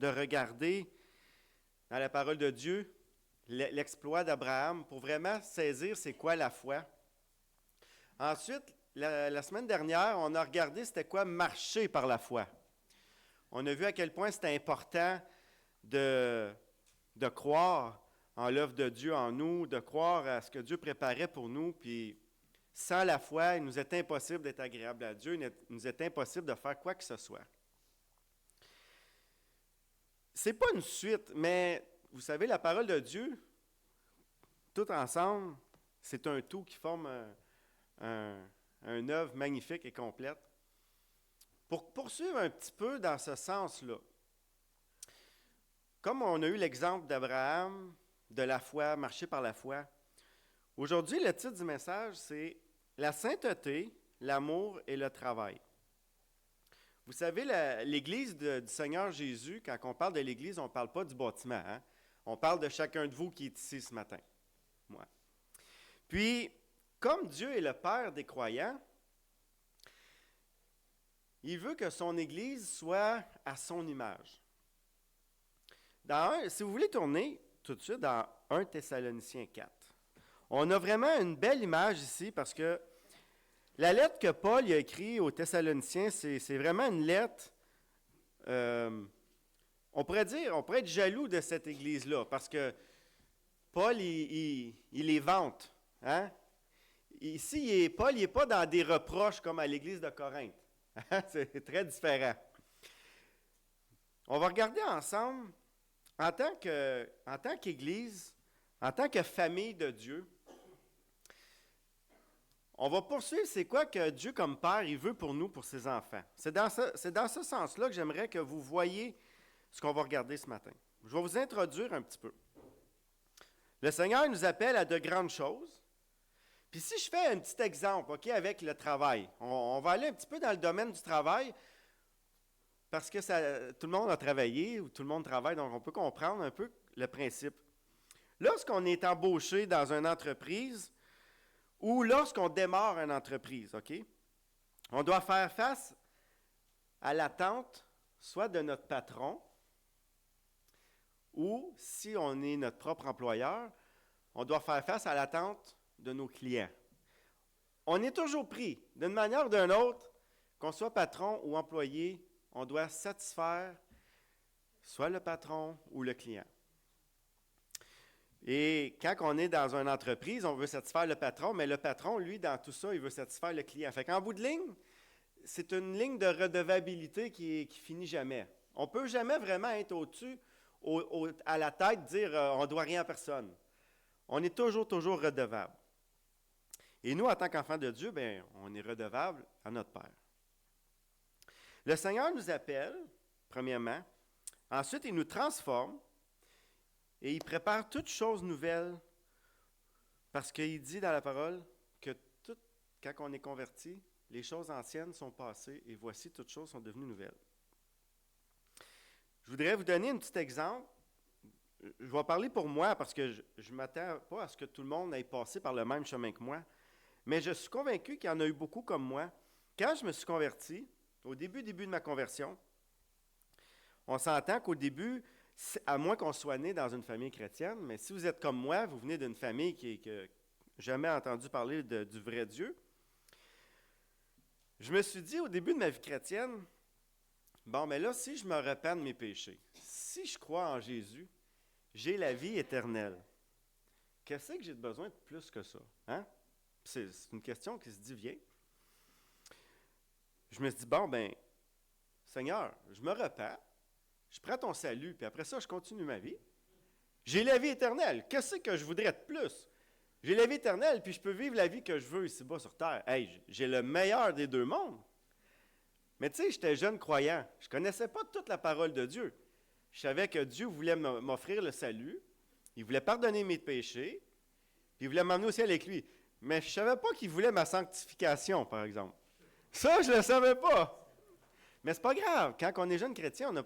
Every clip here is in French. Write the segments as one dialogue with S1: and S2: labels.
S1: de regarder dans la parole de Dieu l'exploit d'Abraham pour vraiment saisir c'est quoi la foi. Ensuite, la semaine dernière, on a regardé c'était quoi marcher par la foi. On a vu à quel point c'était important de croire en l'œuvre de Dieu en nous, de croire à ce que Dieu préparait pour nous, puis sans la foi, il nous est impossible d'être agréable à Dieu, il nous est impossible de faire quoi que ce soit. C'est pas une suite, mais vous savez, la parole de Dieu, tout ensemble, c'est un tout qui forme une œuvre magnifique et complète. Pour poursuivre un petit peu dans ce sens-là, comme on a eu l'exemple d'Abraham, de la foi, marcher par la foi, aujourd'hui, le titre du message, c'est « La sainteté, l'amour et le travail ». Vous savez, l'Église du Seigneur Jésus, quand on parle de l'Église, on ne parle pas du bâtiment. Hein? On parle de chacun de vous qui est ici ce matin. Moi. Puis, comme Dieu est le Père des croyants, il veut que son Église soit à son image. Si vous voulez tourner tout de suite dans 1 Thessaloniciens 4, on a vraiment une belle image ici parce que la lettre que Paul a écrite aux Thessaloniciens, c'est vraiment une lettre, on pourrait être jaloux de cette Église-là parce que Paul, il les vante. Hein? Ici, Paul n'est pas dans des reproches comme à l'Église de Corinthe. C'est très différent. On va regarder ensemble, en tant qu'Église, en tant que famille de Dieu, on va poursuivre c'est quoi que Dieu comme Père, il veut pour nous, pour ses enfants. C'est dans ce sens-là que j'aimerais que vous voyiez ce qu'on va regarder ce matin. Je vais vous introduire un petit peu. Le Seigneur nous appelle à de grandes choses. Puis si je fais un petit exemple, OK, avec le travail, on va aller un petit peu dans le domaine du travail, parce que tout le monde a travaillé, ou tout le monde travaille, donc on peut comprendre un peu le principe. Lorsqu'on est embauché dans une entreprise, ou lorsqu'on démarre une entreprise, OK, on doit faire face à l'attente, soit de notre patron, ou si on est notre propre employeur, on doit faire face à l'attente de nos clients. On est toujours pris, d'une manière ou d'une autre, qu'on soit patron ou employé, on doit satisfaire soit le patron ou le client. Et quand on est dans une entreprise, on veut satisfaire le patron, mais le patron, lui, dans tout ça, il veut satisfaire le client. Fait qu'en bout de ligne, c'est une ligne de redevabilité qui finit jamais. On ne peut jamais vraiment être au-dessus, à la tête, dire on ne doit rien à personne. On est toujours redevable. Et nous, en tant qu'enfants de Dieu, bien, on est redevable à notre Père. Le Seigneur nous appelle, premièrement. Ensuite, il nous transforme. Et il prépare toutes choses nouvelles. Parce qu'il dit dans la parole que quand on est converti, les choses anciennes sont passées et voici, toutes choses sont devenues nouvelles. Je voudrais vous donner un petit exemple. Je vais parler pour moi parce que je ne m'attends pas à ce que tout le monde ait passé par le même chemin que moi. Mais je suis convaincu qu'il y en a eu beaucoup comme moi. Quand je me suis converti, au début de ma conversion, on s'entend qu'au début, à moins qu'on soit né dans une famille chrétienne, mais si vous êtes comme moi, vous venez d'une famille qui n'a jamais entendu parler du vrai Dieu, je me suis dit au début de ma vie chrétienne, bon, mais là, si je me repens de mes péchés, si je crois en Jésus, j'ai la vie éternelle. Qu'est-ce que j'ai besoin de plus que ça? Hein? C'est une question qui se dit, viens. Je me suis dit, bon, ben, Seigneur, je me repens, je prends ton salut, puis après ça, je continue ma vie. J'ai la vie éternelle. Qu'est-ce que je voudrais de plus? J'ai la vie éternelle, puis je peux vivre la vie que je veux ici-bas sur terre. Hey, j'ai le meilleur des deux mondes. Mais tu sais, j'étais jeune croyant. Je ne connaissais pas toute la parole de Dieu. Je savais que Dieu voulait m'offrir le salut. Il voulait pardonner mes péchés. Puis il voulait m'emmener au ciel avec lui. Mais je ne savais pas qu'il voulait ma sanctification, par exemple. Ça, je ne le savais pas. Mais c'est pas grave. Quand on est jeune chrétien, il ne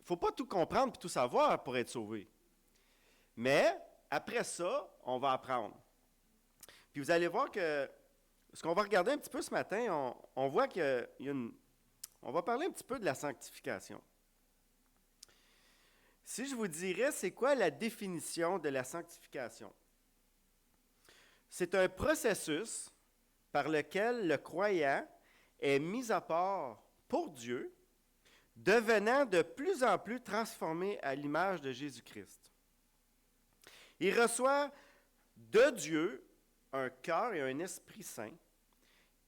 S1: faut pas tout comprendre et tout savoir pour être sauvé. Mais après ça, on va apprendre. Puis vous allez voir que ce qu'on va regarder un petit peu ce matin, on voit qu'il y a on va parler un petit peu de la sanctification. Si je vous dirais, c'est quoi la définition de la sanctification? C'est un processus par lequel le croyant est mis à part pour Dieu, devenant de plus en plus transformé à l'image de Jésus-Christ. Il reçoit de Dieu un cœur et un esprit saint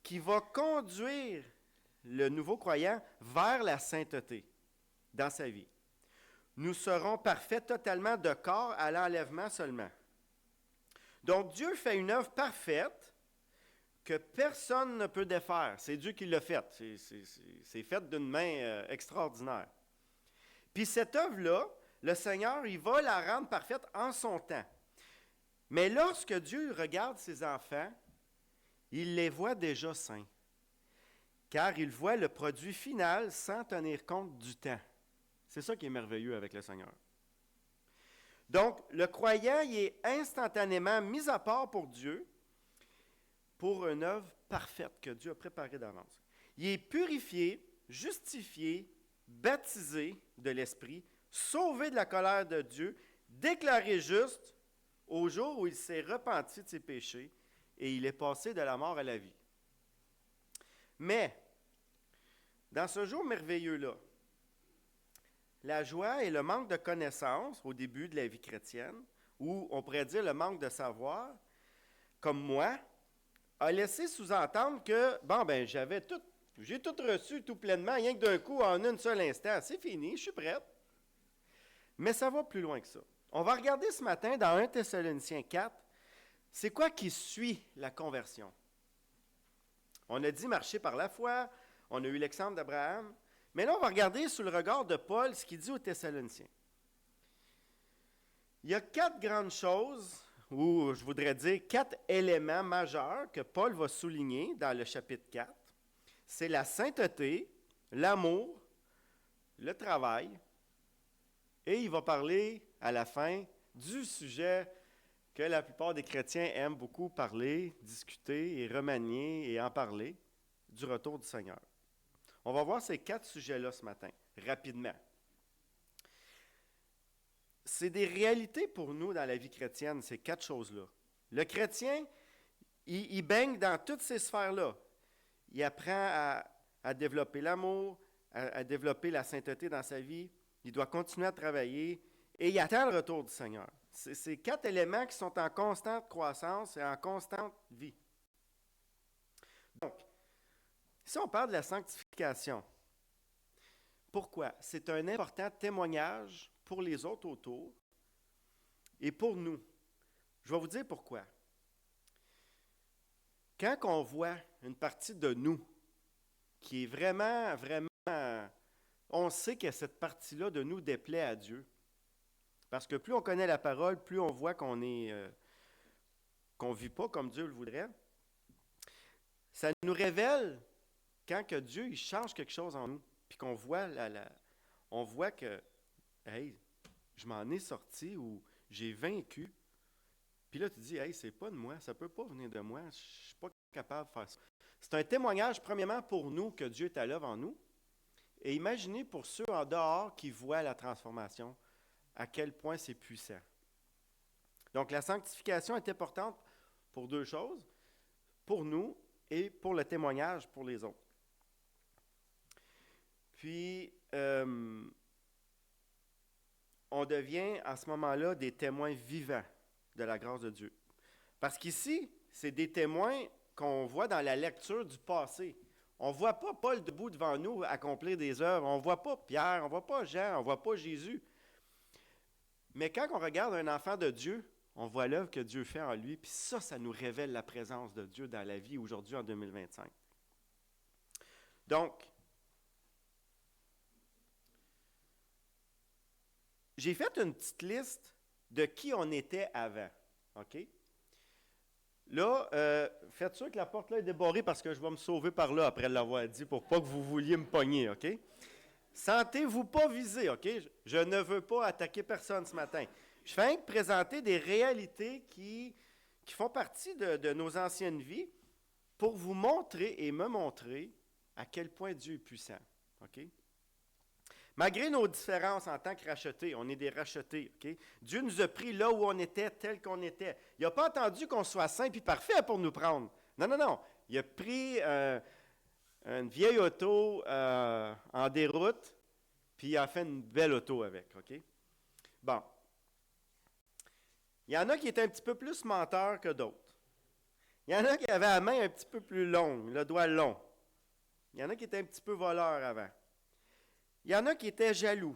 S1: qui va conduire le nouveau croyant vers la sainteté dans sa vie. Nous serons parfaits totalement de corps à l'enlèvement seulement. Donc Dieu fait une œuvre parfaite que personne ne peut défaire. C'est Dieu qui l'a faite. C'est fait d'une main extraordinaire. Puis cette œuvre-là, le Seigneur, il va la rendre parfaite en son temps. Mais lorsque Dieu regarde ses enfants, il les voit déjà saints, car il voit le produit final sans tenir compte du temps. C'est ça qui est merveilleux avec le Seigneur. Donc, le croyant, il est instantanément mis à part pour Dieu, pour une œuvre parfaite que Dieu a préparée d'avance. Il est purifié, justifié, baptisé de l'Esprit, sauvé de la colère de Dieu, déclaré juste au jour où il s'est repenti de ses péchés et il est passé de la mort à la vie. Mais, dans ce jour merveilleux-là, la joie et le manque de connaissance au début de la vie chrétienne, ou on pourrait dire le manque de savoir, comme moi, a laissé sous-entendre que, j'ai tout reçu tout pleinement, rien que d'un coup, en un seul instant. C'est fini, je suis prête. Mais ça va plus loin que ça. On va regarder ce matin dans 1 Thessaloniciens 4, c'est quoi qui suit la conversion? On a dit marcher par la foi, on a eu l'exemple d'Abraham, mais là, on va regarder sous le regard de Paul ce qu'il dit aux Thessaloniciens. Il y a 4 grandes choses, ou je voudrais dire 4 éléments majeurs que Paul va souligner dans le chapitre 4. C'est la sainteté, l'amour, le travail, et il va parler à la fin du sujet que la plupart des chrétiens aiment beaucoup parler, discuter et remanier et en parler, du retour du Seigneur. On va voir ces 4 sujets-là ce matin, rapidement. C'est des réalités pour nous dans la vie chrétienne, ces 4 choses-là. Le chrétien, il baigne dans toutes ces sphères-là. Il apprend à développer l'amour, à développer la sainteté dans sa vie. Il doit continuer à travailler et il attend le retour du Seigneur. C'est ces 4 éléments qui sont en constante croissance et en constante vie. Donc, si on parle de la sanctification, pourquoi? C'est un important témoignage pour les autres autour et pour nous. Je vais vous dire pourquoi. Quand on voit une partie de nous qui est vraiment, on sait que cette partie-là de nous déplaît à Dieu. Parce que plus on connaît la parole, plus on voit qu'on ne vit pas comme Dieu le voudrait. Ça nous révèle quand que Dieu il change quelque chose en nous, puis qu'on voit on voit que hey, je m'en ai sorti ou j'ai vaincu. Puis là, tu dis, hey, c'est pas de moi, ça peut pas venir de moi, je suis pas capable de faire ça. C'est un témoignage, premièrement, pour nous que Dieu est à l'œuvre en nous. Et imaginez pour ceux en dehors qui voient la transformation, à quel point c'est puissant. Donc, la sanctification est importante pour 2 choses, pour nous et pour le témoignage pour les autres. Puis, on devient à ce moment-là des témoins vivants de la grâce de Dieu. Parce qu'ici, c'est des témoins qu'on voit dans la lecture du passé. On ne voit pas Paul debout devant nous accomplir des œuvres. On ne voit pas Pierre, on ne voit pas Jean, on ne voit pas Jésus. Mais quand on regarde un enfant de Dieu, on voit l'œuvre que Dieu fait en lui, puis ça nous révèle la présence de Dieu dans la vie aujourd'hui en 2025. Donc, j'ai fait une petite liste de qui on était avant. OK? Là, faites sûr que la porte là est débarrée parce que je vais me sauver par là après l'avoir dit pour pas que vous vouliez me pogner. OK? Sentez-vous pas visé. OK? Je ne veux pas attaquer personne ce matin. Je fais que présenter des réalités qui font partie de nos anciennes vies pour vous montrer et me montrer à quel point Dieu est puissant. OK? Malgré nos différences en tant que rachetés, on est des rachetés. Okay? Dieu nous a pris là où on était, tel qu'on était. Il n'a pas attendu qu'on soit saint et parfait pour nous prendre. Non, non, non. Il a pris une vieille auto en déroute, puis il a fait une belle auto avec. Okay? Bon. Il y en a qui étaient un petit peu plus menteurs que d'autres. Il y en a qui avaient la main un petit peu plus longue, le doigt long. Il y en a qui étaient un petit peu voleurs avant. Il y en a qui étaient jaloux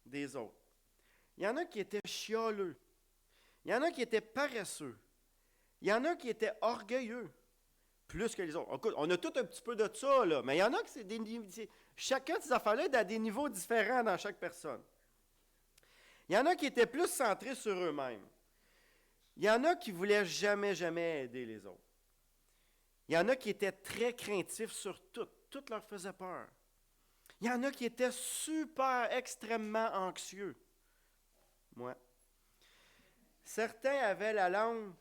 S1: des autres. Il y en a qui étaient chialeux. Il y en a qui étaient paresseux. Il y en a qui étaient orgueilleux, plus que les autres. Écoute, on a tout un petit peu de ça, là, mais il y en a qui c'est chacun de ces affaires-là est à des niveaux différents dans chaque personne. Il y en a qui étaient plus centrés sur eux-mêmes. Il y en a qui ne voulaient jamais, jamais aider les autres. Il y en a qui étaient très craintifs sur tout. Tout leur faisait peur. Il y en a qui étaient super, extrêmement anxieux. Moi. Certains avaient la langue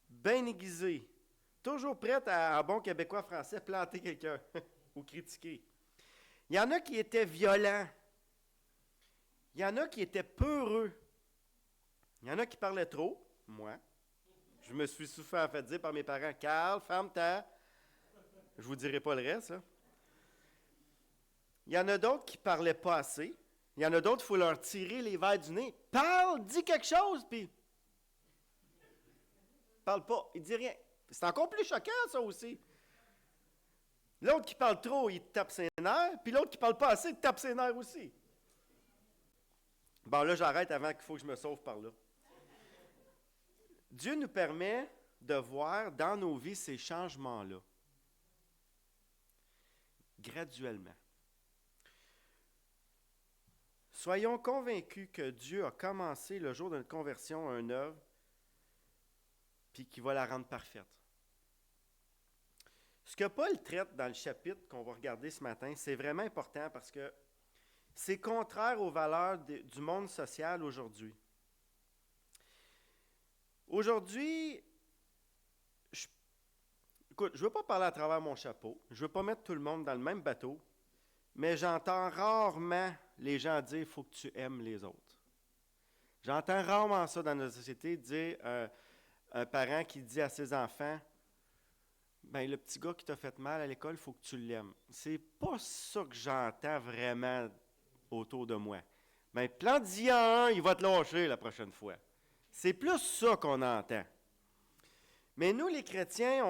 S1: bien aiguisée, toujours prête à, en bon québécois français, planter quelqu'un ou critiquer. Il y en a qui étaient violents. Il y en a qui étaient peureux. Il y en a qui parlaient trop. Moi. Je me suis souvent fait dire par mes parents, « Carl, ferme-ta. » Je ne vous dirai pas le reste. Hein. Il y en a d'autres qui ne parlaient pas assez. Il y en a d'autres, il faut leur tirer les verres du nez. « Parle, dis quelque chose, puis... » Parle pas, il dit rien. C'est encore plus choquant, ça aussi. L'autre qui parle trop, il tape ses nerfs, puis l'autre qui parle pas assez, il tape ses nerfs aussi. Bon, là, j'arrête avant qu'il faut que je me sauve par là. Dieu nous permet de voir dans nos vies ces changements-là, graduellement. Soyons convaincus que Dieu a commencé le jour de notre conversion une œuvre, puis qu'il va la rendre parfaite. Ce que Paul traite dans le chapitre qu'on va regarder ce matin, c'est vraiment important parce que c'est contraire aux valeurs du monde social aujourd'hui. Aujourd'hui, je ne veux pas parler à travers mon chapeau, je ne veux pas mettre tout le monde dans le même bateau, mais j'entends rarement les gens dire « il faut que tu aimes les autres ». J'entends rarement ça dans notre société, dire un parent qui dit à ses enfants « ben le petit gars qui t'a fait mal à l'école, il faut que tu l'aimes ». C'est pas ça que j'entends vraiment autour de moi. Ben plante-y un, il va te lâcher la prochaine fois. C'est plus ça qu'on entend. Mais nous, les chrétiens,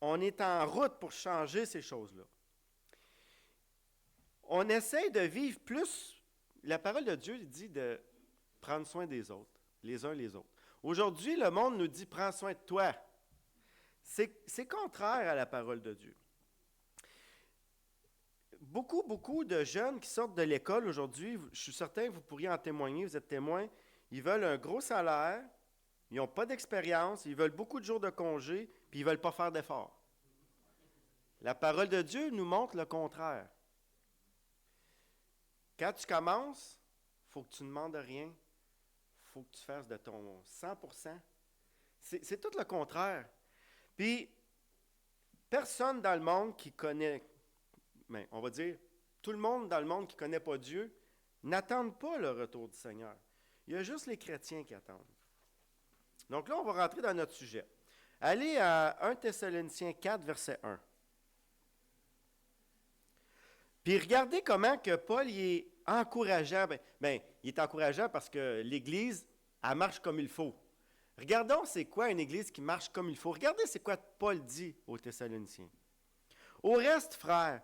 S1: on est en route pour changer ces choses-là. On essaie de vivre plus. La parole de Dieu dit de prendre soin des autres, les uns les autres. Aujourd'hui, le monde nous dit « prends soin de toi ». C'est contraire à la parole de Dieu. Beaucoup de jeunes qui sortent de l'école aujourd'hui, je suis certain que vous pourriez en témoigner, vous êtes témoins, ils veulent un gros salaire, ils n'ont pas d'expérience, ils veulent beaucoup de jours de congé, puis ils ne veulent pas faire d'efforts. La parole de Dieu nous montre le contraire. Quand tu commences, il faut que tu ne demandes rien, il faut que tu fasses de ton 100%. C'est tout le contraire. Puis, personne dans le monde qui connaît, mais on va dire, tout le monde dans le monde qui ne connaît pas Dieu, n'attendent pas le retour du Seigneur. Il y a juste les chrétiens qui attendent. Donc là, on va rentrer dans notre sujet. Allez à 1 Thessaloniciens 4, verset 1. Puis regardez comment que Paul il est encourageant. Il est encourageant parce que l'Église, elle marche comme il faut. Regardons c'est quoi une Église qui marche comme il faut. Regardez c'est quoi Paul dit aux Thessaloniciens. Au reste, frères,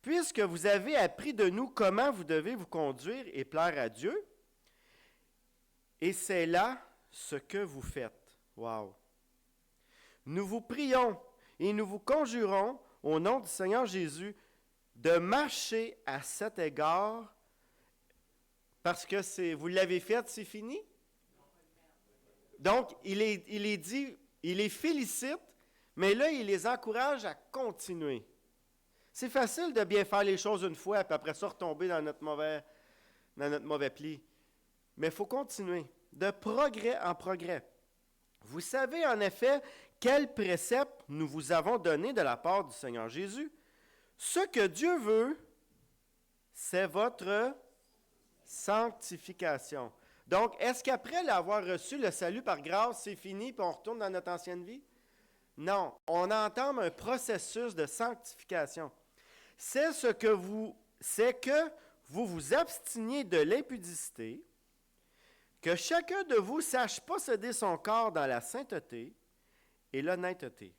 S1: puisque vous avez appris de nous comment vous devez vous conduire et plaire à Dieu, et c'est là ce que vous faites. Wow! Nous vous prions et nous vous conjurons au nom du Seigneur Jésus de marcher à cet égard parce que vous l'avez fait, c'est fini. Donc, il les félicite, mais là, il les encourage à continuer. C'est facile de bien faire les choses une fois, puis après ça, retomber dans notre mauvais pli. Mais il faut continuer, de progrès en progrès. Vous savez en effet quels préceptes nous vous avons donnés de la part du Seigneur Jésus. Ce que Dieu veut, c'est votre Sanctification. Donc, est-ce qu'après l'avoir reçu, le salut par grâce, c'est fini et on retourne dans notre ancienne vie? Non. On entame un processus de sanctification. C'est que vous vous absteniez de l'impudicité, que chacun de vous sache posséder son corps dans la sainteté et l'honnêteté,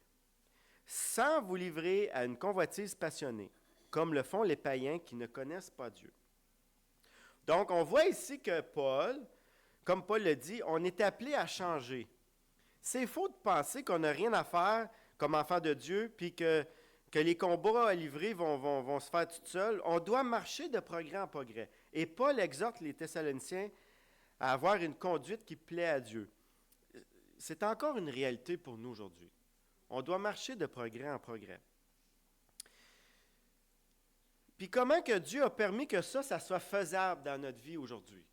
S1: sans vous livrer à une convoitise passionnée, comme le font les païens qui ne connaissent pas Dieu. Donc, on voit ici que Paul, comme Paul le dit, on est appelé à changer. C'est faux de penser qu'on n'a rien à faire comme enfant de Dieu, puis que les combats à livrer vont se faire tout seuls. On doit marcher de progrès en progrès. Et Paul exhorte les Thessaloniciens à avoir une conduite qui plaît à Dieu. C'est encore une réalité pour nous aujourd'hui. On doit marcher de progrès en progrès. Puis comment que Dieu a permis que ça soit faisable dans notre vie aujourd'hui?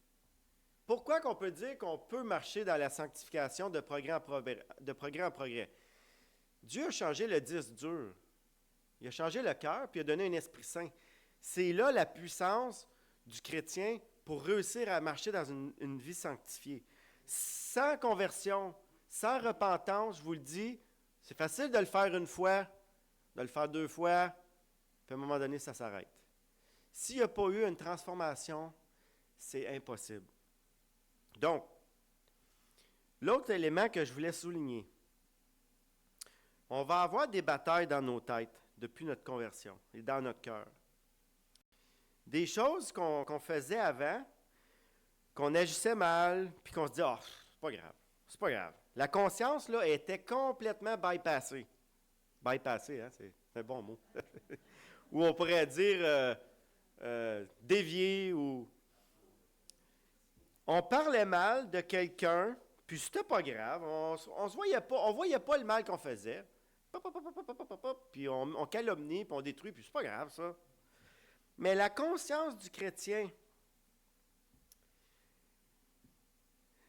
S1: Pourquoi qu'on peut dire qu'on peut marcher dans la sanctification de progrès en progrès? Dieu a changé le disque dur. Il a changé le cœur, puis il a donné un Esprit Saint. C'est là la puissance du chrétien pour réussir à marcher dans une vie sanctifiée. Sans conversion, sans repentance, je vous le dis, c'est facile de le faire une fois, de le faire 2 fois, puis à un moment donné, ça s'arrête. S'il n'y a pas eu une transformation, c'est impossible. Donc, l'autre élément que je voulais souligner, on va avoir des batailles dans nos têtes depuis notre conversion et dans notre cœur. Des choses qu'on faisait avant, qu'on agissait mal, puis qu'on se dit « Ah, c'est pas grave, c'est pas grave ». La conscience, là, était complètement bypassée. Bypassée, hein, c'est un bon mot. Ou on pourrait dire déviée ou... On parlait mal de quelqu'un, puis c'était pas grave, on se voyait pas le mal qu'on faisait. Puis on calomnie, puis on détruit, puis c'est pas grave, ça. Mais la conscience du chrétien,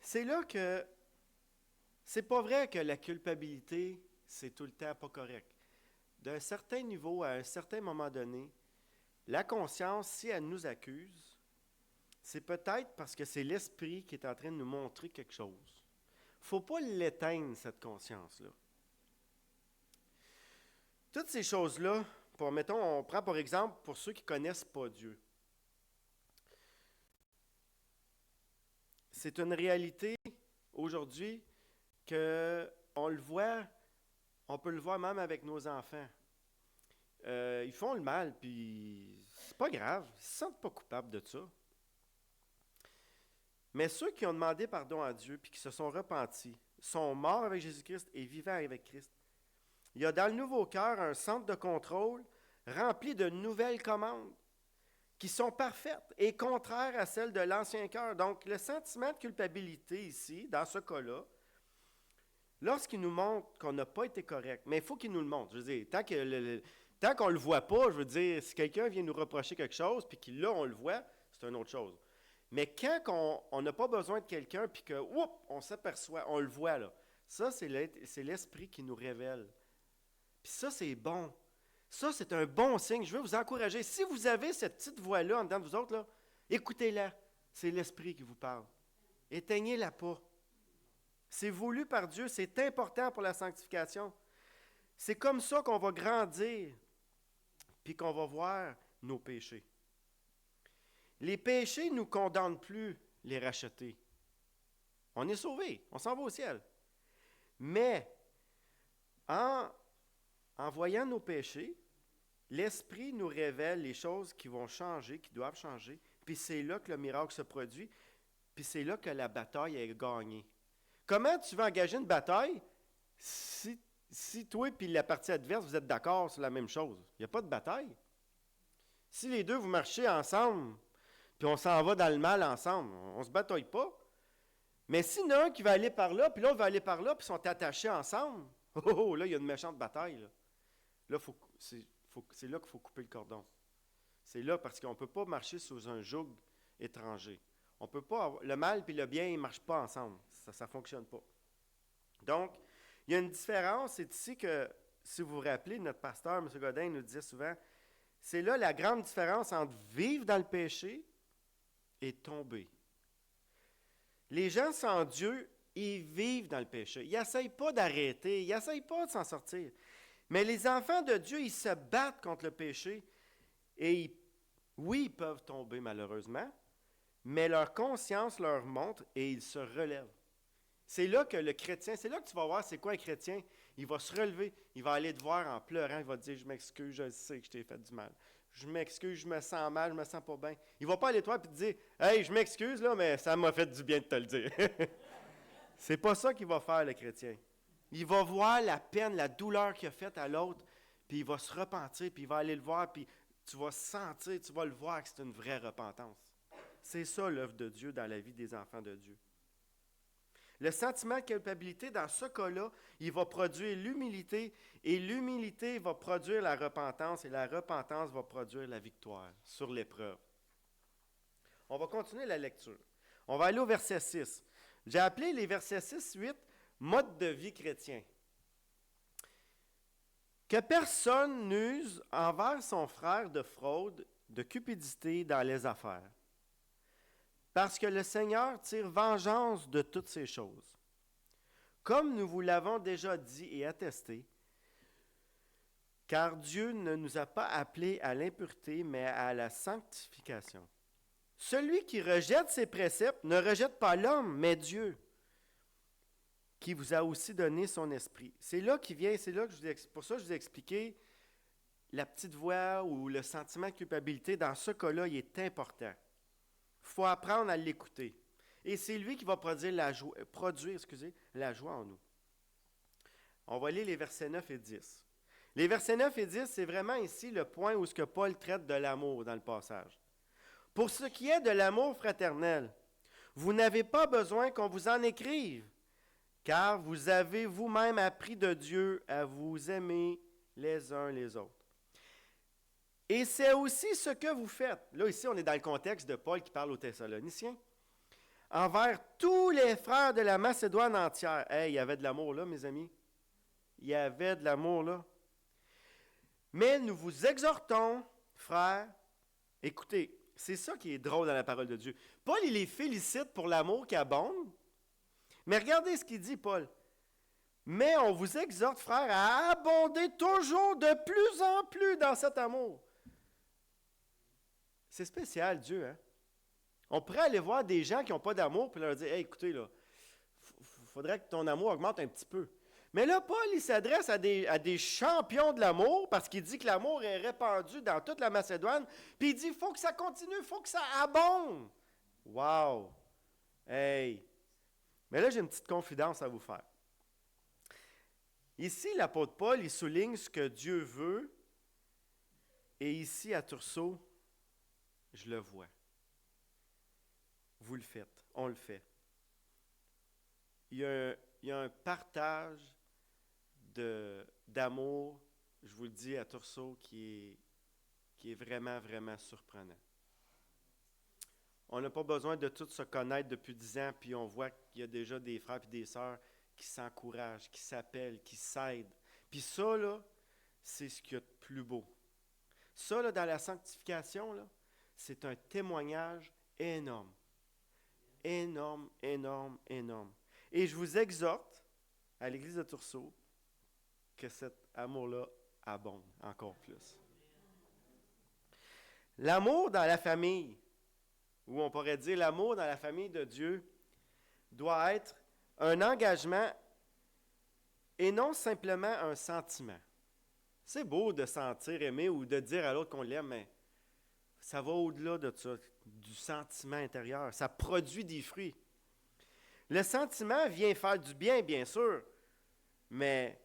S1: c'est là que c'est pas vrai que la culpabilité, c'est tout le temps pas correct. D'un certain niveau, à un certain moment donné, la conscience, si elle nous accuse, c'est peut-être parce que c'est l'esprit qui est en train de nous montrer quelque chose. Il ne faut pas l'éteindre, cette conscience-là. Toutes ces choses-là, mettons, on prend par exemple pour ceux qui ne connaissent pas Dieu. C'est une réalité aujourd'hui qu'on le voit, on peut le voir même avec nos enfants. Ils font le mal, puis c'est pas grave, ils ne se sentent pas coupables de ça. Mais ceux qui ont demandé pardon à Dieu, puis qui se sont repentis, sont morts avec Jésus-Christ et vivants avec Christ. Il y a dans le nouveau cœur un centre de contrôle rempli de nouvelles commandes qui sont parfaites et contraires à celles de l'ancien cœur. Donc, le sentiment de culpabilité ici, dans ce cas-là, lorsqu'il nous montre qu'on n'a pas été correct, mais il faut qu'il nous le montre. Je veux dire, tant qu'on ne le voit pas, je veux dire, si quelqu'un vient nous reprocher quelque chose, puis qu'il là, on le voit, c'est une autre chose. Mais quand on n'a pas besoin de quelqu'un, puis que, on s'aperçoit, on le voit, là, ça, c'est l'esprit qui nous révèle. Puis ça, c'est bon. Ça, c'est un bon signe. Je veux vous encourager. Si vous avez cette petite voix-là en dedans de vous autres, là, écoutez-la. C'est l'esprit qui vous parle. Éteignez-la pas. C'est voulu par Dieu. C'est important pour la sanctification. C'est comme ça qu'on va grandir, puis qu'on va voir nos péchés. Les péchés ne nous condamnent plus les racheter. On est sauvés, on s'en va au ciel. Mais, en voyant nos péchés, l'Esprit nous révèle les choses qui vont changer, qui doivent changer, puis c'est là que le miracle se produit, puis c'est là que la bataille est gagnée. Comment tu vas engager une bataille si toi et la partie adverse, vous êtes d'accord sur la même chose? Il n'y a pas de bataille. Si les deux, vous marchez ensemble, puis on s'en va dans le mal ensemble, on ne se bataille pas. Mais s'il y en a un qui va aller par là, puis l'autre va aller par là, puis ils sont attachés ensemble, là, il y a une méchante bataille. Là, c'est là qu'il faut couper le cordon. C'est là parce qu'on ne peut pas marcher sous un joug étranger. On peut pas le mal et le bien ne marchent pas ensemble. Ça ne fonctionne pas. Donc, il y a une différence. C'est ici que, si vous vous rappelez, notre pasteur, M. Godin, nous disait souvent, c'est là la grande différence entre vivre dans le péché est tombé. Les gens sans Dieu, ils vivent dans le péché. Ils n'essayent pas d'arrêter, ils n'essayent pas de s'en sortir. Mais les enfants de Dieu, ils se battent contre le péché et oui, ils peuvent tomber malheureusement, mais leur conscience leur montre et ils se relèvent. C'est là que le chrétien, c'est là que tu vas voir c'est quoi un chrétien. Il va se relever, il va aller te voir en pleurant, il va te dire « Je m'excuse, je sais que je t'ai fait du mal. Je m'excuse, je me sens mal, je me sens pas bien. » Il ne va pas aller te voir et te dire « Hey, je m'excuse, là, mais ça m'a fait du bien de te le dire. » C'est pas ça qu'il va faire, le chrétien. Il va voir la peine, la douleur qu'il a faite à l'autre, puis il va se repentir, puis il va aller le voir, puis tu vas sentir, tu vas le voir que c'est une vraie repentance. C'est ça l'œuvre de Dieu dans la vie des enfants de Dieu. Le sentiment de culpabilité, dans ce cas-là, il va produire l'humilité, et l'humilité va produire la repentance, et la repentance va produire la victoire sur l'épreuve. On va continuer la lecture. On va aller au verset 6. J'ai appelé les versets 6-8 « mode de vie chrétien ». Que personne n'use envers son frère de fraude, de cupidité dans les affaires, parce que le Seigneur tire vengeance de toutes ces choses. Comme nous vous l'avons déjà dit et attesté, car Dieu ne nous a pas appelés à l'impureté, mais à la sanctification. Celui qui rejette ses préceptes ne rejette pas l'homme, mais Dieu, qui vous a aussi donné son esprit. C'est là qu'il vient, c'est là que pour ça que je vous ai expliqué la petite voix ou le sentiment de culpabilité. Dans ce cas-là, il est important. Il faut apprendre à l'écouter. Et c'est lui qui va produire la joie en nous. On va lire les versets 9 et 10. Les versets 9 et 10, c'est vraiment ici le point où ce que Paul traite de l'amour dans le passage. Pour ce qui est de l'amour fraternel, vous n'avez pas besoin qu'on vous en écrive, car vous avez vous-même appris de Dieu à vous aimer les uns les autres. Et c'est aussi ce que vous faites. Là, ici, on est dans le contexte de Paul qui parle aux Thessaloniciens. Envers tous les frères de la Macédoine entière. Hey, il y avait de l'amour là, mes amis. Il y avait de l'amour là. Mais nous vous exhortons, frères, écoutez, c'est ça qui est drôle dans la parole de Dieu. Paul, il les félicite pour l'amour qui abonde. Mais regardez ce qu'il dit, Paul. Mais on vous exhorte, frères, à abonder toujours de plus en plus dans cet amour. C'est spécial, Dieu, hein? On pourrait aller voir des gens qui n'ont pas d'amour et leur dire « Hey, écoutez, là, faudrait que ton amour augmente un petit peu. » Mais là, Paul, il s'adresse à des champions de l'amour parce qu'il dit que l'amour est répandu dans toute la Macédoine. Puis il dit, il faut que ça continue, il faut que ça abonde. Wow! Hey! Mais là, j'ai une petite confidence à vous faire. Ici, l'apôtre Paul, il souligne ce que Dieu veut. Et ici, à Tursault, je le vois. Vous le faites, on le fait. Il y a un partage d'amour, je vous le dis, à Tursault, qui est vraiment, vraiment surprenant. On n'a pas besoin de tous se connaître depuis 10 ans, puis on voit qu'il y a déjà des frères et des sœurs qui s'encouragent, qui s'appellent, qui s'aident. Puis ça, là, c'est ce qu'il y a de plus beau. Ça, là, dans la sanctification, là, c'est un témoignage énorme. Énorme, énorme, énorme. Et je vous exhorte, à l'église de Tursault, que cet amour-là abonde encore plus. L'amour dans la famille, ou on pourrait dire l'amour dans la famille de Dieu, doit être un engagement et non simplement un sentiment. C'est beau de sentir aimer ou de dire à l'autre qu'on l'aime, mais ça va au-delà de ça, du sentiment intérieur. Ça produit des fruits. Le sentiment vient faire du bien, bien sûr, mais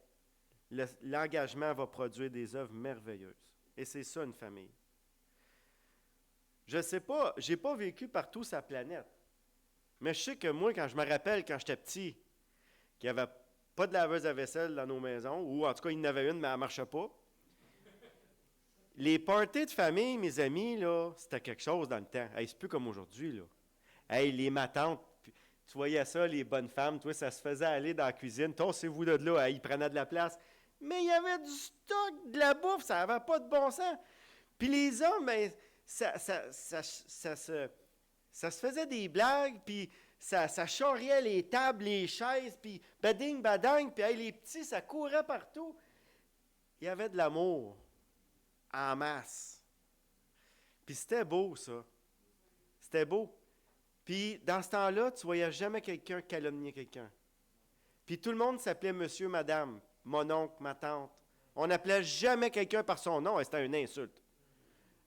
S1: l'engagement va produire des œuvres merveilleuses. Et c'est ça, une famille. Je ne sais pas, je n'ai pas vécu partout sa planète. Mais je sais que moi, quand je me rappelle, quand j'étais petit, qu'il n'y avait pas de laveuse à vaisselle dans nos maisons, ou en tout cas, il y en avait une, mais elle ne marchait pas. Les parties de famille, mes amis, là, c'était quelque chose dans le temps. Hey, c'est plus comme aujourd'hui, là. Hey, les matantes, tu voyais ça, les bonnes femmes, toi, ça se faisait aller dans la cuisine. Tossez-vous de là, hey, ils prenaient de la place. Mais il y avait du stock, de la bouffe, ça n'avait pas de bon sens. Puis les hommes, ben, ça Ça se faisait des blagues, puis ça charriait les tables, les chaises, puis bading, badang, puis hey, les petits, ça courait partout. Il y avait de l'amour en masse. Puis c'était beau, ça. C'était beau. Puis dans ce temps-là, tu ne voyais jamais quelqu'un calomnier quelqu'un. Puis tout le monde s'appelait monsieur, madame, mon oncle, ma tante. On n'appelait jamais quelqu'un par son nom, et c'était une insulte.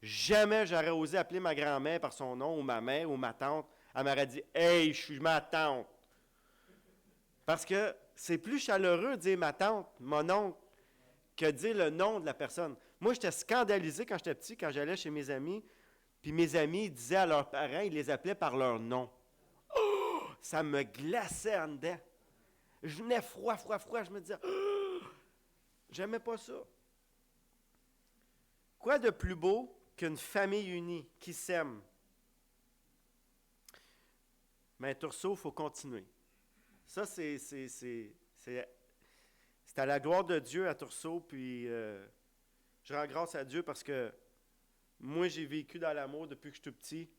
S1: Jamais j'aurais osé appeler ma grand-mère par son nom, ou ma mère, ou ma tante. Elle m'aurait dit « Hey, je suis ma tante ». Parce que c'est plus chaleureux de dire ma tante, mon oncle, que de dire le nom de la personne. Moi, j'étais scandalisé quand j'étais petit, quand j'allais chez mes amis, puis mes amis disaient à leurs parents, ils les appelaient par leur nom. Oh! Ça me glaçait en dedans. Je venais froid. Je me disais, oh! J'aimais pas ça. Quoi de plus beau qu'une famille unie qui s'aime? Mais Tursault, il faut continuer. Ça, c'est à la gloire de Dieu à Tursault, puis je rends grâce à Dieu parce que moi, j'ai vécu dans l'amour depuis que je suis tout petit.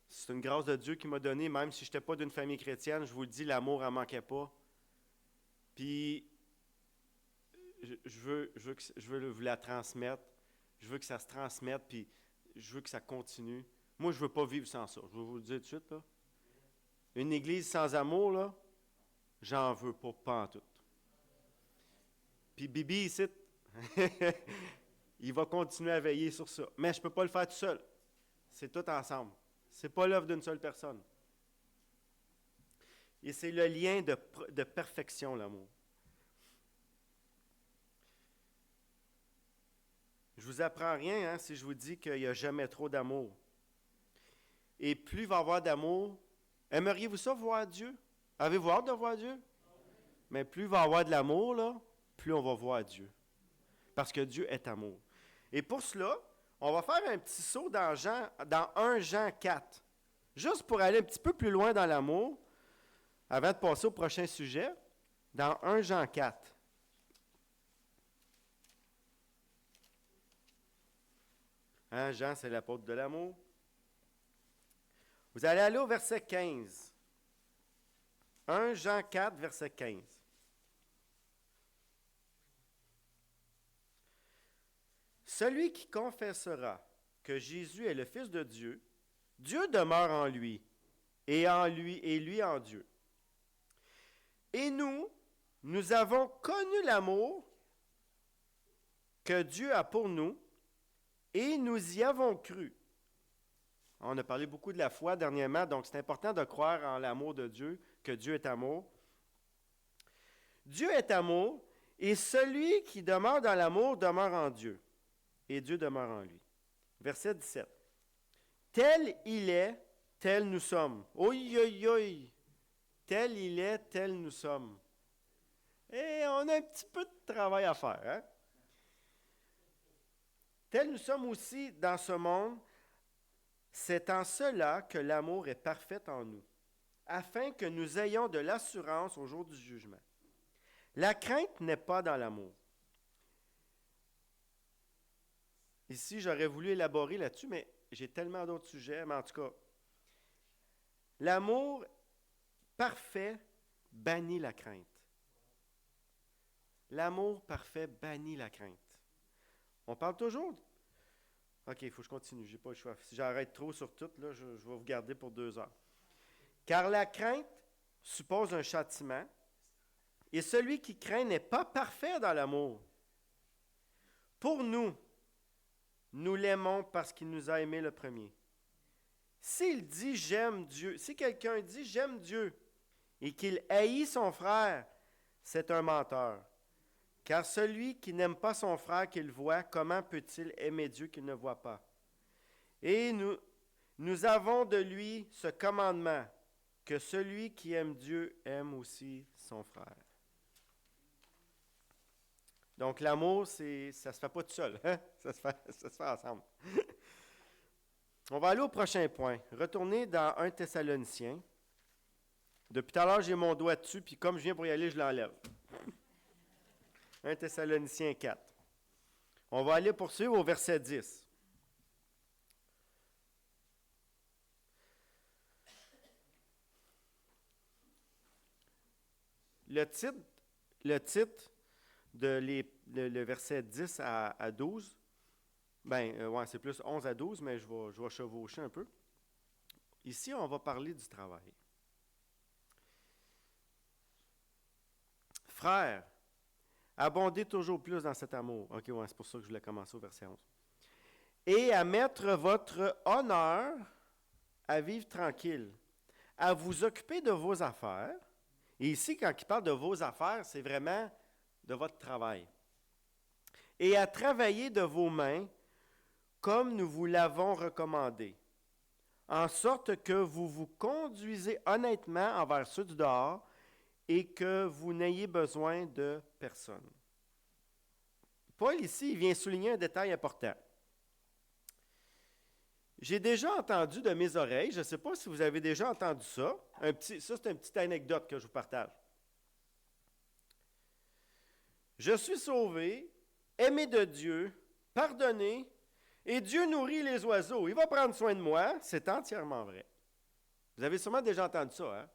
S1: C'est une grâce de Dieu qui m'a donné, même si je n'étais pas d'une famille chrétienne, je vous le dis, l'amour n'en manquait pas. Puis, je veux vous la transmettre. Je veux que ça se transmette, puis je veux que ça continue. Moi, je ne veux pas vivre sans ça. Je vais vous le dire tout de suite, là. Une église sans amour, là, j'en veux pas en tout. Puis Bibi, ici, il va continuer à veiller sur ça. Mais je ne peux pas le faire tout seul. C'est tout ensemble. Ce n'est pas l'œuvre d'une seule personne. Et c'est le lien de perfection, l'amour. Je ne vous apprends rien si je vous dis qu'il n'y a jamais trop d'amour. Et plus il va y avoir d'amour, aimeriez-vous ça voir Dieu? Avez-vous hâte de voir Dieu? Mais plus il va y avoir de l'amour, là, plus on va voir Dieu. Parce que Dieu est amour. Et pour cela, on va faire un petit saut dans 1 Jean 4. Juste pour aller un petit peu plus loin dans l'amour, avant de passer au prochain sujet, dans 1 Jean 4. Hein, Jean, c'est l'apôtre de l'amour. Vous allez aller au verset 15. 1 Jean 4, verset 15. Celui qui confessera que Jésus est le Fils de Dieu, Dieu demeure en lui, et lui en Dieu. Et nous avons connu l'amour que Dieu a pour nous, et nous y avons cru. On a parlé beaucoup de la foi dernièrement, donc c'est important de croire en l'amour de Dieu, que Dieu est amour. Dieu est amour, et celui qui demeure dans l'amour demeure en Dieu, et Dieu demeure en lui. Verset 17. Tel il est, tel nous sommes. Oi, oi, oi. Tel il est, tel nous sommes. Et on a un petit peu de travail à faire, hein? Tel nous sommes aussi dans ce monde, c'est en cela que l'amour est parfait en nous, afin que nous ayons de l'assurance au jour du jugement. La crainte n'est pas dans l'amour. Ici, j'aurais voulu élaborer là-dessus, mais j'ai tellement d'autres sujets, mais en tout cas, l'amour parfait bannit la crainte. L'amour parfait bannit la crainte. On parle toujours. OK, il faut que je continue, j'ai pas le choix. Si j'arrête trop sur tout, là, je vais vous garder pour 2 heures. Car la crainte suppose un châtiment, et celui qui craint n'est pas parfait dans l'amour. Pour nous l'aimons parce qu'il nous a aimés le premier. S'il dit j'aime Dieu, si quelqu'un dit j'aime Dieu et qu'il haït son frère, c'est un menteur. Car celui qui n'aime pas son frère qu'il voit, comment peut-il aimer Dieu qu'il ne voit pas? Et nous avons de lui ce commandement, que celui qui aime Dieu aime aussi son frère. Donc l'amour, ça ne se fait pas tout seul, hein? Ça se fait ensemble. On va aller au prochain point. Retournez dans 1 Thessaloniciens. Depuis tout à l'heure, j'ai mon doigt dessus, puis comme je viens pour y aller, je l'enlève. 1 Thessaloniciens 4. On va aller poursuivre au verset 10. le titre le verset 10 à 12, ouais, c'est plus 11 à 12, mais je vais chevaucher un peu. Ici, on va parler du travail. Frères, abondez toujours plus dans cet amour. OK, ouais, c'est pour ça que je voulais commencer au verset 11. Et à mettre votre honneur à vivre tranquille, à vous occuper de vos affaires. Et ici, quand il parle de vos affaires, c'est vraiment de votre travail. Et à travailler de vos mains comme nous vous l'avons recommandé, en sorte que vous vous conduisez honnêtement envers ceux du dehors et que vous n'ayez besoin de personne. Paul, ici, il vient souligner un détail important. J'ai déjà entendu de mes oreilles, je ne sais pas si vous avez déjà entendu ça, ça c'est une petite anecdote que je vous partage. Je suis sauvé, aimé de Dieu, pardonné, et Dieu nourrit les oiseaux. Il va prendre soin de moi, c'est entièrement vrai. Vous avez sûrement déjà entendu ça, hein?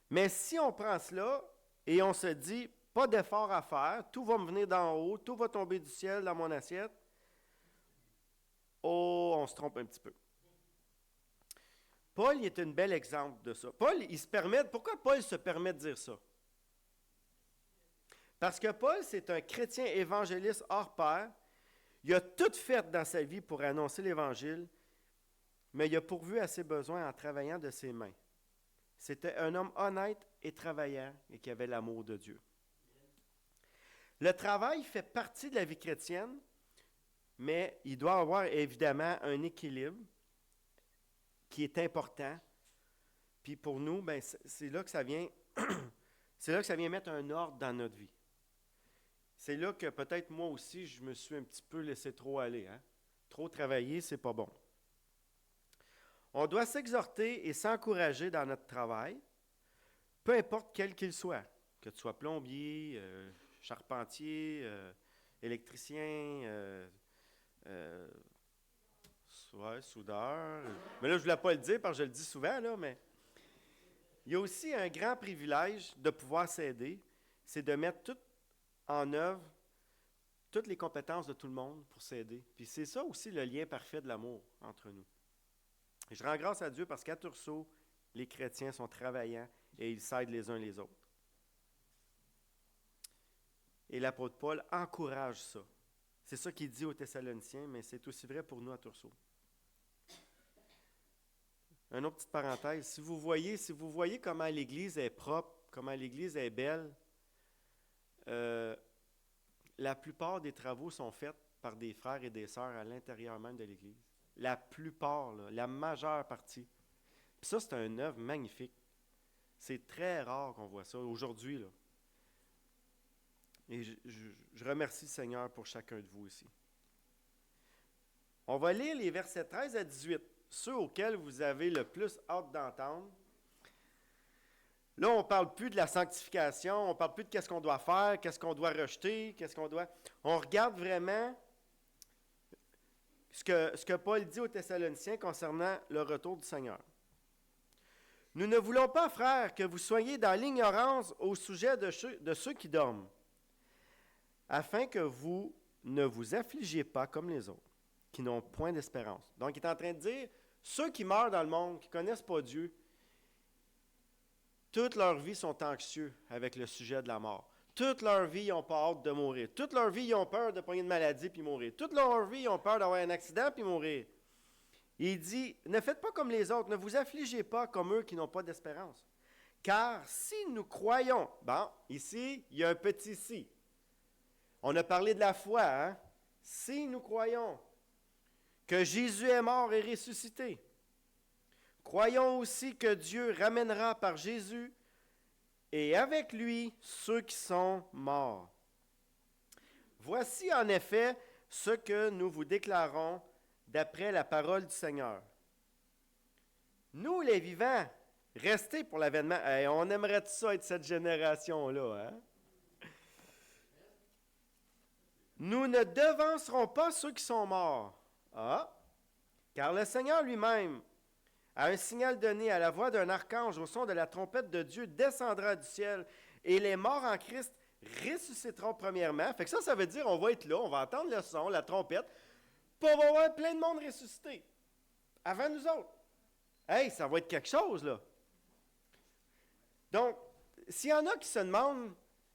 S1: Mais si on prend cela et on se dit, pas d'effort à faire, tout va me venir d'en haut, tout va tomber du ciel dans mon assiette, on se trompe un petit peu. Paul il est un bel exemple de ça. Pourquoi Paul se permet de dire ça? Parce que Paul, c'est un chrétien évangéliste hors pair. Il a tout fait dans sa vie pour annoncer l'Évangile, mais il a pourvu à ses besoins en travaillant de ses mains. C'était un homme honnête et travaillant et qui avait l'amour de Dieu. Le travail fait partie de la vie chrétienne, mais il doit avoir évidemment un équilibre qui est important. Puis pour nous, c'est là que ça vient, c'est là que ça vient mettre un ordre dans notre vie. C'est là que peut-être moi aussi, je me suis un petit peu laissé trop aller. Hein? Trop travailler, c'est pas bon. On doit s'exhorter et s'encourager dans notre travail, peu importe quel qu'il soit. Que tu sois plombier, charpentier, électricien, soudeur. Mais là, je ne voulais pas le dire parce que je le dis souvent, là, mais il y a aussi un grand privilège de pouvoir s'aider, c'est de mettre tout en œuvre, toutes les compétences de tout le monde pour s'aider. Puis c'est ça aussi le lien parfait de l'amour entre nous. Et je rends grâce à Dieu parce qu'à Tursault, les chrétiens sont travaillants et ils s'aident les uns les autres. Et l'apôtre Paul encourage ça. C'est ça qu'il dit aux Thessaloniciens, mais c'est aussi vrai pour nous à Tursault. Une autre petite parenthèse, si vous voyez comment l'Église est propre, comment l'Église est belle, la plupart des travaux sont faits par des frères et des sœurs à l'intérieur même de l'Église. La plupart, là, la majeure partie. Puis ça, c'est une œuvre magnifique. C'est très rare qu'on voit ça aujourd'hui, là. Et je remercie le Seigneur pour chacun de vous ici. On va lire les versets 13 à 18, ceux auxquels vous avez le plus hâte d'entendre. Là, on ne parle plus de la sanctification, on ne parle plus de qu'est-ce qu'on doit faire, qu'est-ce qu'on doit rejeter, qu'est-ce qu'on doit... On regarde vraiment ce que Paul dit aux Thessaloniciens concernant le retour du Seigneur. Nous ne voulons pas, frères, que vous soyez dans l'ignorance au sujet de ceux qui dorment, afin que vous ne vous affligiez pas comme les autres, qui n'ont point d'espérance. Donc, il est en train de dire, ceux qui meurent dans le monde, qui ne connaissent pas Dieu, toute leur vie sont anxieux avec le sujet de la mort. Toute leur vie, ils n'ont pas hâte de mourir. Toute leur vie, ils ont peur de pogner une maladie puis mourir. Toute leur vie, ils ont peur d'avoir un accident puis mourir. Il dit, ne faites pas comme les autres, ne vous affligez pas comme eux qui n'ont pas d'espérance. Car si nous croyons, ici, il y a un petit si. On a parlé de la foi, hein? Si nous croyons que Jésus est mort et ressuscité, croyons aussi que Dieu ramènera par Jésus et avec lui ceux qui sont morts. Voici en effet ce que nous vous déclarons d'après la parole du Seigneur. Nous, les vivants, restez pour l'avènement. Hey, on aimerait tout ça être cette génération-là, hein? Nous ne devancerons pas ceux qui sont morts. Car le Seigneur lui-même À un signal donné, à la voix d'un archange, au son de la trompette de Dieu descendra du ciel, et les morts en Christ ressusciteront premièrement. Fait que ça veut dire on va être là, on va entendre le son, la trompette, puis on va voir plein de monde ressuscité avant nous autres. Hey, ça va être quelque chose, là. Donc, s'il y en a qui se demandent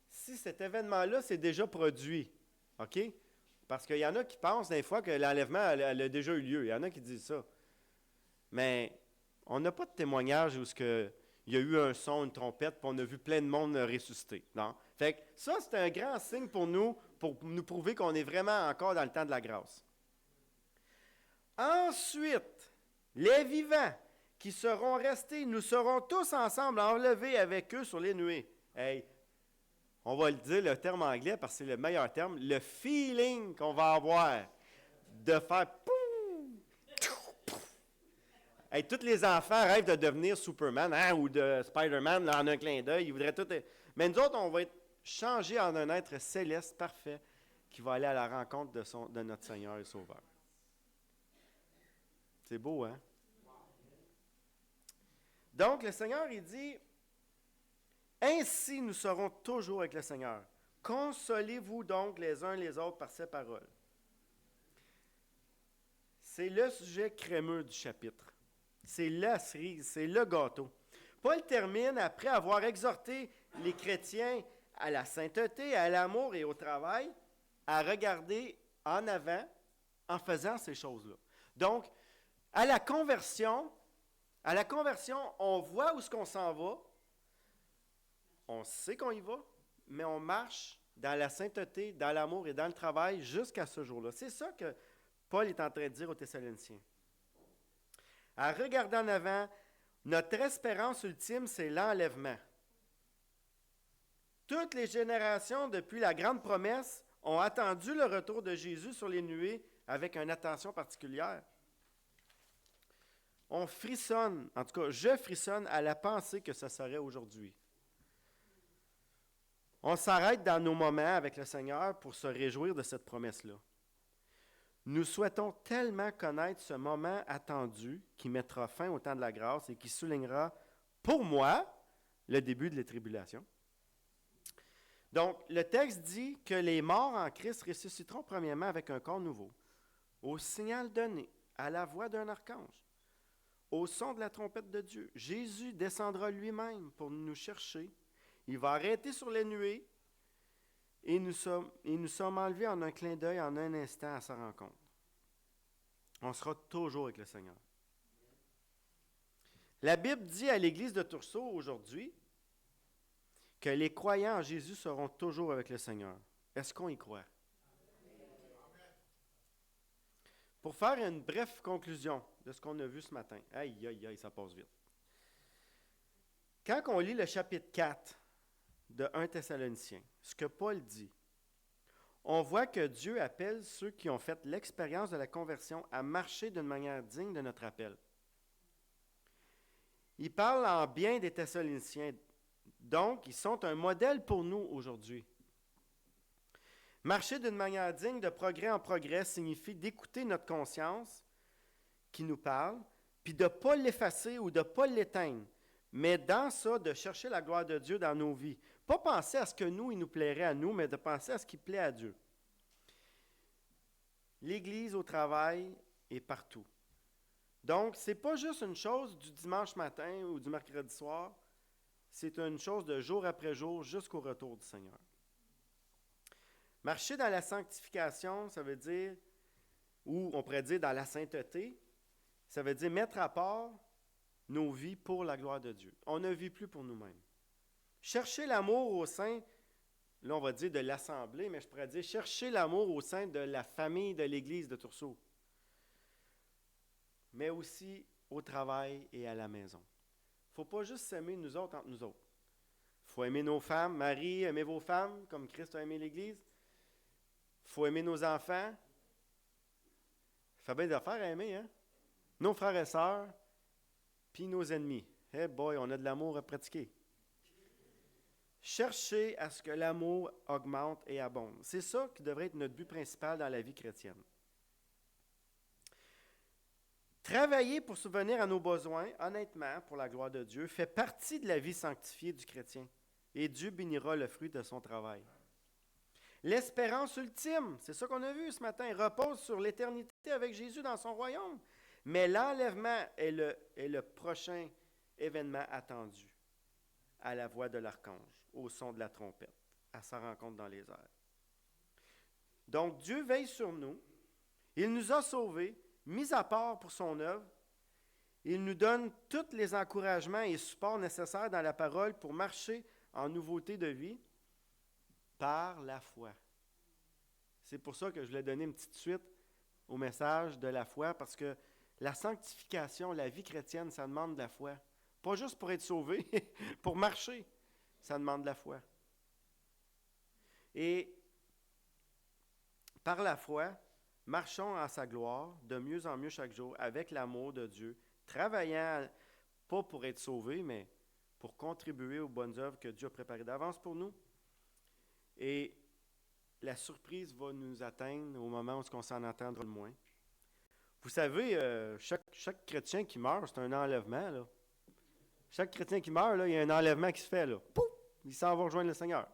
S1: si cet événement-là s'est déjà produit, OK? Parce qu'il y en a qui pensent des fois que l'enlèvement elle a déjà eu lieu. Il y en a qui disent ça. Mais on n'a pas de témoignage où il y a eu un son, une trompette, puis on a vu plein de monde ressusciter. Non? Fait que ça, c'est un grand signe pour nous prouver qu'on est vraiment encore dans le temps de la grâce. Ensuite, les vivants qui seront restés, nous serons tous ensemble enlevés avec eux sur les nuées. Hey, on va le dire le terme anglais parce que c'est le meilleur terme, le feeling qu'on va avoir de faire hey, tous les enfants rêvent de devenir Superman ou de Spider-Man là, en un clin d'œil. Ils voudraient tout. Mais nous autres, on va être changés en un être céleste parfait qui va aller à la rencontre de notre Seigneur et Sauveur. C'est beau, hein? Donc, le Seigneur, il dit, ainsi nous serons toujours avec le Seigneur. Consolez-vous donc les uns les autres par ces paroles. C'est le sujet crémeux du chapitre. C'est la cerise, c'est le gâteau. Paul termine, après avoir exhorté les chrétiens à la sainteté, à l'amour et au travail, à regarder en avant en faisant ces choses-là. Donc, à la conversion, on voit où est-ce qu'on s'en va, on sait qu'on y va, mais on marche dans la sainteté, dans l'amour et dans le travail jusqu'à ce jour-là. C'est ça que Paul est en train de dire aux Thessaloniciens. À regarder en avant, notre espérance ultime, c'est l'enlèvement. Toutes les générations depuis la grande promesse ont attendu le retour de Jésus sur les nuées avec une attention particulière. On frissonne, en tout cas, je frissonne à la pensée que ce serait aujourd'hui. On s'arrête dans nos moments avec le Seigneur pour se réjouir de cette promesse-là. Nous souhaitons tellement connaître ce moment attendu qui mettra fin au temps de la grâce et qui soulignera, pour moi, le début de la tribulation. Donc, le texte dit que les morts en Christ ressusciteront premièrement avec un corps nouveau, au signal donné, à la voix d'un archange, au son de la trompette de Dieu. Jésus descendra lui-même pour nous chercher. Il va arrêter sur les nuées et nous sommes enlevés en un clin d'œil, en un instant à sa rencontre. On sera toujours avec le Seigneur. La Bible dit à l'Église de Turceau aujourd'hui que les croyants en Jésus seront toujours avec le Seigneur. Est-ce qu'on y croit? Pour faire une brève conclusion de ce qu'on a vu ce matin, aïe, aïe, aïe, ça passe vite. Quand on lit le chapitre 4 de 1 Thessaloniciens, ce que Paul dit, on voit que Dieu appelle ceux qui ont fait l'expérience de la conversion à marcher d'une manière digne de notre appel. Il parle en bien des Thessaloniciens, donc ils sont un modèle pour nous aujourd'hui. Marcher d'une manière digne de progrès en progrès signifie d'écouter notre conscience qui nous parle, puis de ne pas l'effacer ou de ne pas l'éteindre, mais dans ça, de chercher la gloire de Dieu dans nos vies. Pas penser à ce que il nous plairait à nous, mais de penser à ce qui plaît à Dieu. L'Église au travail est partout. Donc, ce n'est pas juste une chose du dimanche matin ou du mercredi soir, c'est une chose de jour après jour jusqu'au retour du Seigneur. Marcher dans la sanctification, ça veut dire, ou on pourrait dire dans la sainteté, ça veut dire mettre à part nos vies pour la gloire de Dieu. On ne vit plus pour nous-mêmes. Chercher l'amour au sein, là on va dire de l'assemblée, mais je pourrais dire chercher l'amour au sein de la famille de l'Église de Turceau, mais aussi au travail et à la maison. Il ne faut pas juste s'aimer nous autres entre nous autres. Il faut aimer nos femmes. Marie, aimez vos femmes comme Christ a aimé l'Église. Il faut aimer nos enfants. Ça fait bien d'affaires à aimer, hein? Nos frères et sœurs, puis nos ennemis. Hey boy, on a de l'amour à pratiquer. Cherchez à ce que l'amour augmente et abonde. C'est ça qui devrait être notre but principal dans la vie chrétienne. Travailler pour subvenir à nos besoins, honnêtement, pour la gloire de Dieu, fait partie de la vie sanctifiée du chrétien. Et Dieu bénira le fruit de son travail. L'espérance ultime, c'est ça qu'on a vu ce matin, repose sur l'éternité avec Jésus dans son royaume. Mais l'enlèvement est le prochain événement attendu à la voix de l'archange, au son de la trompette, à sa rencontre dans les airs. Donc Dieu veille sur nous, il nous a sauvés, mis à part pour son œuvre, il nous donne tous les encouragements et supports nécessaires dans la parole pour marcher en nouveauté de vie par la foi. C'est pour ça que je voulais donner une petite suite au message de la foi, parce que la sanctification, la vie chrétienne, ça demande de la foi. Pas juste pour être sauvé, pour marcher, ça demande de la foi. Et par la foi, marchons en sa gloire, de mieux en mieux chaque jour, avec l'amour de Dieu, travaillant pas pour être sauvés, mais pour contribuer aux bonnes œuvres que Dieu a préparées d'avance pour nous. Et la surprise va nous atteindre au moment où on s'en entendra le moins. Vous savez, chaque chrétien qui meurt, c'est un enlèvement, là. Chaque chrétien qui meurt, là, il y a un enlèvement qui se fait, là. Pouf! Il s'en va rejoindre le Seigneur.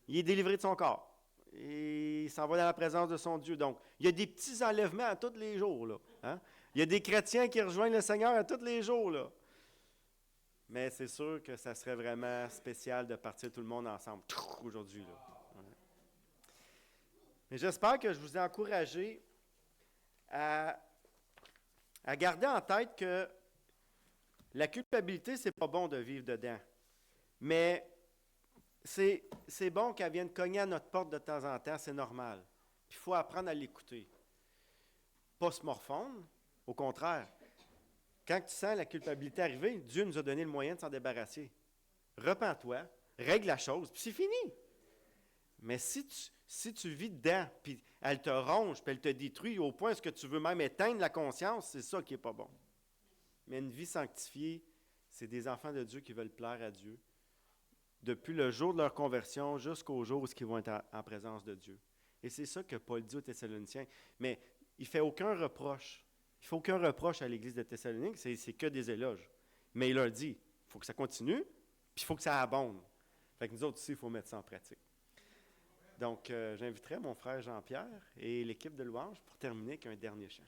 S1: Il est délivré de son corps. Et il s'en va dans la présence de son Dieu. Donc, il y a des petits enlèvements à tous les jours, là. Hein? Il y a des chrétiens qui rejoignent le Seigneur à tous les jours, là. Mais c'est sûr que ça serait vraiment spécial de partir tout le monde ensemble aujourd'hui, là. Ouais. Mais j'espère que je vous ai encouragé à garder en tête que la culpabilité, c'est pas bon de vivre dedans. Mais c'est bon qu'elle vienne cogner à notre porte de temps en temps, c'est normal. Puis il faut apprendre à l'écouter. Pas se morfondre, au contraire. Quand tu sens la culpabilité arriver, Dieu nous a donné le moyen de s'en débarrasser. Repens-toi, règle la chose, puis c'est fini. Mais si tu vis dedans, puis elle te ronge, puis elle te détruit au point que tu veux même éteindre la conscience, c'est ça qui n'est pas bon. Mais une vie sanctifiée, c'est des enfants de Dieu qui veulent plaire à Dieu, depuis le jour de leur conversion jusqu'au jour où ils vont être en présence de Dieu. Et c'est ça que Paul dit aux Thessaloniciens. Mais il ne fait aucun reproche. Il ne fait aucun reproche à l'Église de Thessalonique, c'est que des éloges. Mais il leur dit, il faut que ça continue, puis il faut que ça abonde. Fait que nous autres aussi, il faut mettre ça en pratique. Donc, j'inviterai mon frère Jean-Pierre et l'équipe de louange pour terminer avec un dernier chant.